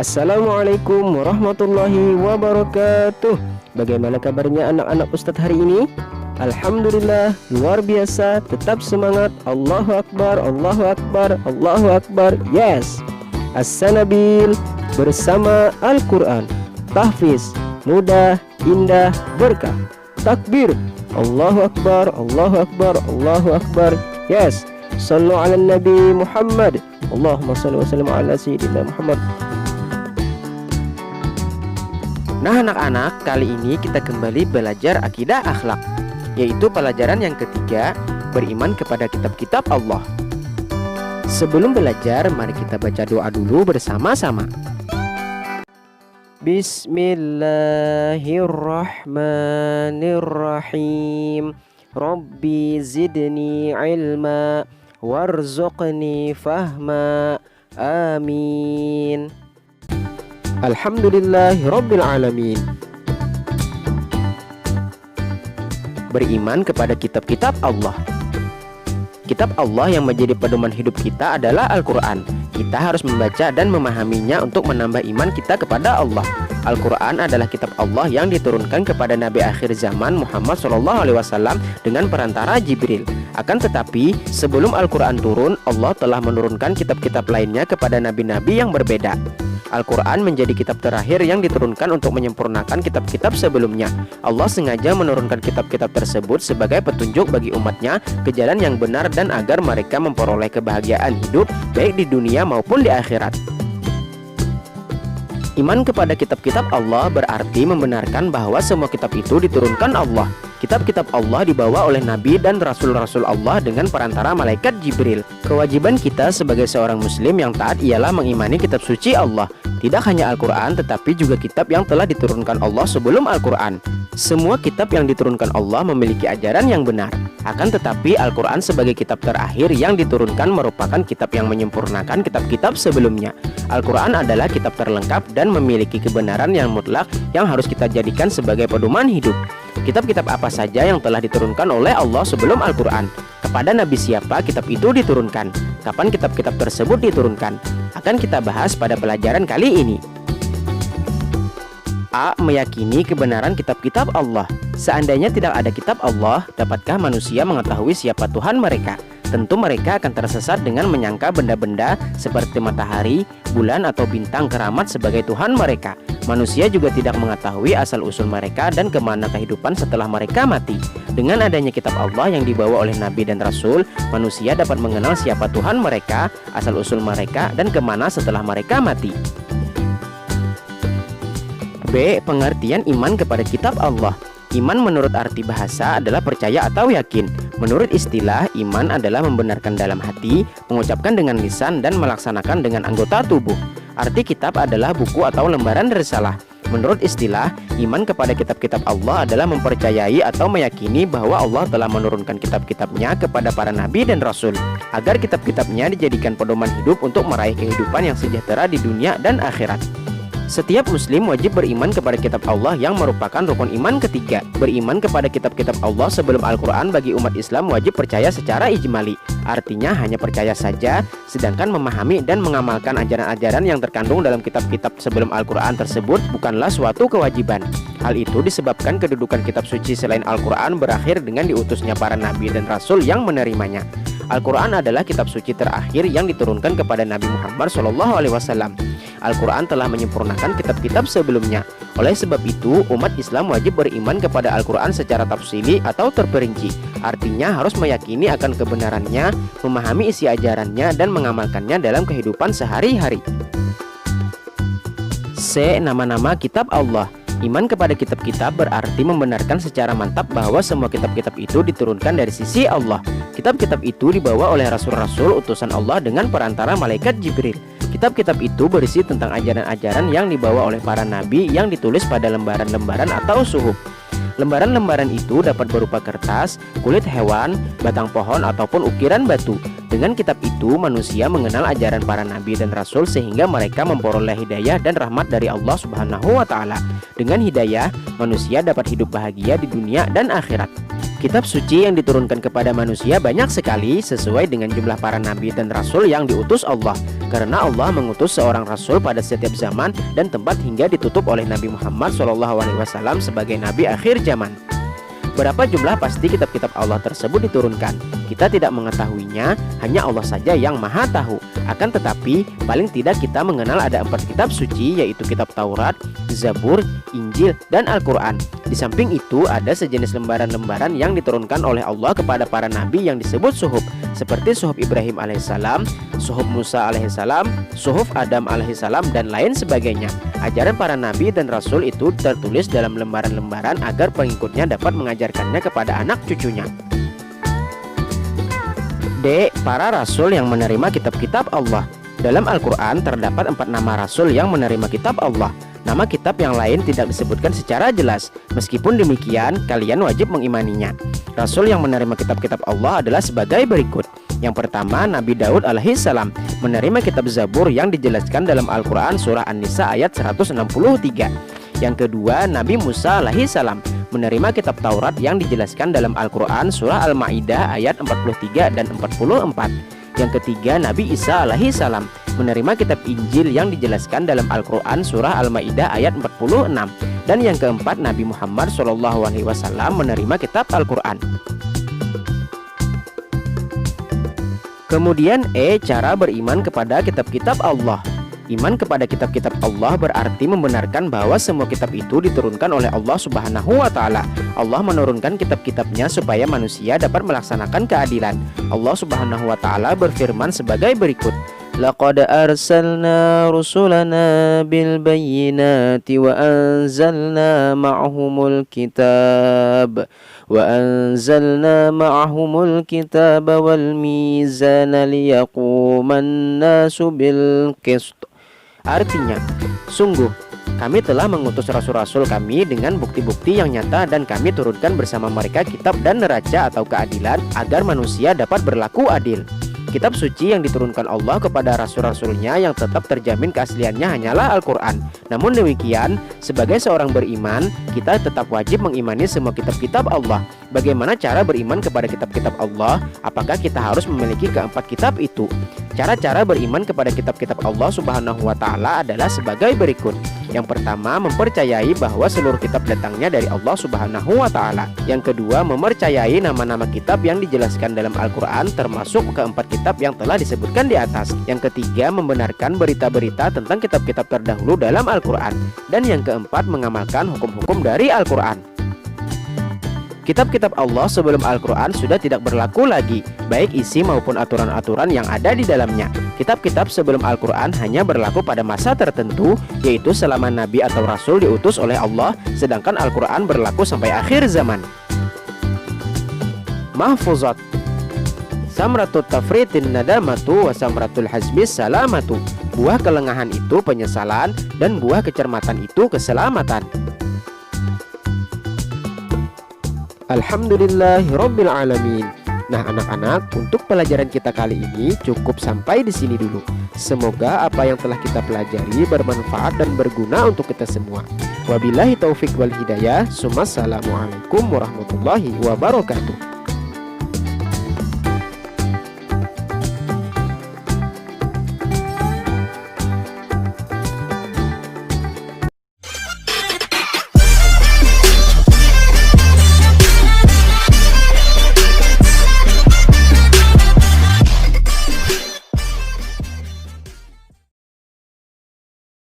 Assalamualaikum warahmatullahi wabarakatuh. Bagaimana kabarnya anak-anak Ustadz hari ini? Alhamdulillah, luar biasa. Tetap semangat. Allahu Akbar, Allahu Akbar, Allahu Akbar. Yes, As-Sanabil bersama Al-Quran. Tahfiz, mudah, indah, berkah. Takbir, Allahu Akbar, Allahu Akbar, Allahu Akbar. Yes, sallu ala Nabi Muhammad. Allahumma salli wa sallim ala Sayyidina Muhammad. Nah anak-anak, kali ini kita kembali belajar akidah akhlak, yaitu pelajaran yang ketiga, beriman kepada kitab-kitab Allah. Sebelum belajar, mari kita baca doa dulu bersama-sama. Bismillahirrahmanirrahim. Rabbi zidni ilma warzuqni fahma. Amin. Alhamdulillahirabbil alamin. Beriman kepada kitab-kitab Allah. Kitab Allah yang menjadi pedoman hidup kita adalah Al-Quran. Kita harus membaca dan memahaminya untuk menambah iman kita kepada Allah. Al-Quran adalah kitab Allah yang diturunkan kepada Nabi akhir zaman Muhammad SAW dengan perantara Jibril. Akan tetapi, sebelum Al-Quran turun, Allah telah menurunkan kitab-kitab lainnya kepada nabi-nabi yang berbeda. Al-Quran menjadi kitab terakhir yang diturunkan untuk menyempurnakan kitab-kitab sebelumnya. Allah sengaja menurunkan kitab-kitab tersebut sebagai petunjuk bagi umatnya ke jalan yang benar dan agar mereka memperoleh kebahagiaan hidup baik di dunia maupun di akhirat. Iman kepada kitab-kitab Allah berarti membenarkan bahwa semua kitab itu diturunkan Allah. Kitab-kitab Allah dibawa oleh Nabi dan Rasul-Rasul Allah dengan perantara malaikat Jibril. Kewajiban kita sebagai seorang muslim yang taat ialah mengimani kitab suci Allah. Tidak hanya Al-Quran, tetapi juga kitab yang telah diturunkan Allah sebelum Al-Quran. Semua kitab yang diturunkan Allah memiliki ajaran yang benar. Akan tetapi Al-Quran sebagai kitab terakhir yang diturunkan merupakan kitab yang menyempurnakan kitab-kitab sebelumnya. Al-Quran adalah kitab terlengkap dan memiliki kebenaran yang mutlak yang harus kita jadikan sebagai pedoman hidup. Kitab-kitab apa saja yang telah diturunkan oleh Allah sebelum Al-Quran? Kepada Nabi siapa kitab itu diturunkan? Kapan kitab-kitab tersebut diturunkan? Akan kita bahas pada pelajaran kali ini. A. Meyakini kebenaran kitab-kitab Allah. Seandainya tidak ada kitab Allah, dapatkah manusia mengetahui siapa Tuhan mereka? Tentu mereka akan tersesat dengan menyangka benda-benda seperti matahari, bulan, atau bintang keramat sebagai Tuhan mereka. Manusia juga tidak mengetahui asal-usul mereka dan kemana kehidupan setelah mereka mati. Dengan adanya kitab Allah yang dibawa oleh Nabi dan Rasul, manusia dapat mengenal siapa Tuhan mereka, asal-usul mereka, dan kemana setelah mereka mati. B. Pengertian iman kepada kitab Allah. Iman menurut arti bahasa adalah percaya atau yakin. Menurut istilah, iman adalah membenarkan dalam hati, mengucapkan dengan lisan, dan melaksanakan dengan anggota tubuh. Arti kitab adalah buku atau lembaran risalah. Menurut istilah, iman kepada kitab-kitab Allah adalah mempercayai atau meyakini bahwa Allah telah menurunkan kitab-kitabnya kepada para nabi dan rasul, agar kitab-kitabnya dijadikan pedoman hidup untuk meraih kehidupan yang sejahtera di dunia dan akhirat. Setiap muslim wajib beriman kepada kitab Allah yang merupakan rukun iman ketiga. Beriman kepada kitab-kitab Allah sebelum Al-Quran bagi umat Islam wajib percaya secara ijmali. Artinya hanya percaya saja, sedangkan memahami dan mengamalkan ajaran-ajaran yang terkandung dalam kitab-kitab sebelum Al-Quran tersebut bukanlah suatu kewajiban. Hal itu disebabkan kedudukan kitab suci selain Al-Quran berakhir dengan diutusnya para nabi dan rasul yang menerimanya. Al-Quran adalah kitab suci terakhir yang diturunkan kepada Nabi Muhammad SAW. Al-Quran telah menyempurnakan kitab-kitab sebelumnya. Oleh sebab itu, umat Islam wajib beriman kepada Al-Quran secara tafsili atau terperinci. Artinya harus meyakini akan kebenarannya, memahami isi ajarannya, dan mengamalkannya dalam kehidupan sehari-hari. C. Nama-nama kitab Allah. Iman kepada kitab-kitab berarti membenarkan secara mantap bahwa semua kitab-kitab itu diturunkan dari sisi Allah. Kitab-kitab itu dibawa oleh rasul-rasul utusan Allah dengan perantara malaikat Jibril. Kitab-kitab itu berisi tentang ajaran-ajaran yang dibawa oleh para nabi yang ditulis pada lembaran-lembaran atau suhuf. Lembaran-lembaran itu dapat berupa kertas, kulit hewan, batang pohon, ataupun ukiran batu. Dengan kitab itu, manusia mengenal ajaran para nabi dan rasul sehingga mereka memperoleh hidayah dan rahmat dari Allah Subhanahu wa Ta'ala. Dengan hidayah, manusia dapat hidup bahagia di dunia dan akhirat. Kitab suci yang diturunkan kepada manusia banyak sekali sesuai dengan jumlah para nabi dan rasul yang diutus Allah. karena Allah mengutus seorang rasul pada setiap zaman dan tempat hingga ditutup oleh Nabi Muhammad SAW sebagai Nabi akhir zaman. Berapa jumlah pasti kitab-kitab Allah tersebut diturunkan? Kita tidak mengetahuinya, hanya Allah saja yang maha tahu. Akan tetapi, paling tidak kita mengenal ada 4 kitab suci, yaitu kitab Taurat, Zabur, Injil, dan Al-Quran. Di samping itu, ada sejenis lembaran-lembaran yang diturunkan oleh Allah kepada para nabi yang disebut suhuf, seperti suhuf Ibrahim alaihissalam, suhuf Musa alaihissalam, suhuf Adam alaihissalam, dan lain sebagainya. Ajaran para nabi dan rasul itu tertulis dalam lembaran-lembaran agar pengikutnya dapat mengajarkannya kepada anak cucunya. D. Para rasul yang menerima kitab-kitab Allah. Dalam Al-Quran terdapat 4 nama rasul yang menerima kitab Allah. Nama kitab yang lain tidak disebutkan secara jelas. Meskipun demikian, kalian wajib mengimaninya. Rasul yang menerima kitab-kitab Allah adalah sebagai berikut. Yang pertama, Nabi Daud alaihissalam menerima kitab Zabur yang dijelaskan dalam Al-Quran surah An-Nisa ayat 163. Yang kedua, Nabi Musa alaihissalam menerima kitab Taurat yang dijelaskan dalam Al-Quran surah Al-Ma'idah ayat 43 dan 44. Yang ketiga, Nabi Isa alaihissalam menerima kitab Injil yang dijelaskan dalam Al-Quran surah Al-Ma'idah ayat 46. Dan yang keempat, Nabi Muhammad SAW menerima kitab Al-Quran. Kemudian cara beriman kepada kitab-kitab Allah. Iman kepada kitab-kitab Allah berarti membenarkan bahwa semua kitab itu diturunkan oleh Allah Subhanahu wa Ta'ala. Allah menurunkan kitab-kitabnya supaya manusia dapat melaksanakan keadilan. Allah Subhanahu wa Ta'ala berfirman sebagai berikut: Laqad arsalna rusulana bil bayyinati wa anzalna ma'ahumul kitab wal mizana liyaquman nasu bil qist. Artinya, sungguh kami telah mengutus rasul-rasul kami dengan bukti-bukti yang nyata dan kami turunkan bersama mereka kitab dan neraca atau keadilan agar manusia dapat berlaku adil. Kitab suci yang diturunkan Allah kepada rasul-rasulnya yang tetap terjamin keasliannya hanyalah Al-Quran. Namun demikian, sebagai seorang beriman, kita tetap wajib mengimani semua kitab-kitab Allah. Bagaimana cara beriman kepada kitab-kitab Allah? Apakah kita harus memiliki keempat kitab itu? Cara-cara beriman kepada kitab-kitab Allah Subhanahu wa Ta'ala adalah sebagai berikut. Yang pertama, mempercayai bahwa seluruh kitab datangnya dari Allah Subhanahu wa Ta'ala. Yang kedua, mempercayai nama-nama kitab yang dijelaskan dalam Al-Quran, termasuk keempat kitab yang telah disebutkan di atas. Yang ketiga, membenarkan berita-berita tentang kitab-kitab terdahulu dalam Al-Quran. Dan yang keempat, mengamalkan hukum-hukum dari Al-Quran. Kitab-kitab Allah sebelum Al-Quran sudah tidak berlaku lagi, baik isi maupun aturan-aturan yang ada di dalamnya. Kitab-kitab sebelum Al-Quran hanya berlaku pada masa tertentu, yaitu selama Nabi atau Rasul diutus oleh Allah, sedangkan Al-Quran berlaku sampai akhir zaman. Mahfuzat. Samratut tafritin nadamatu wa samratul hasbis salamatu. Buah kelengahan itu penyesalan, dan buah kecermatan itu keselamatan. Alhamdulillahirabbil alamin. Nah anak-anak, untuk pelajaran kita kali ini cukup sampai di sini dulu. Semoga apa yang telah kita pelajari bermanfaat dan berguna untuk kita semua. Wabillahi taufik wal hidayah. Assalamualaikum warahmatullahi wabarakatuh.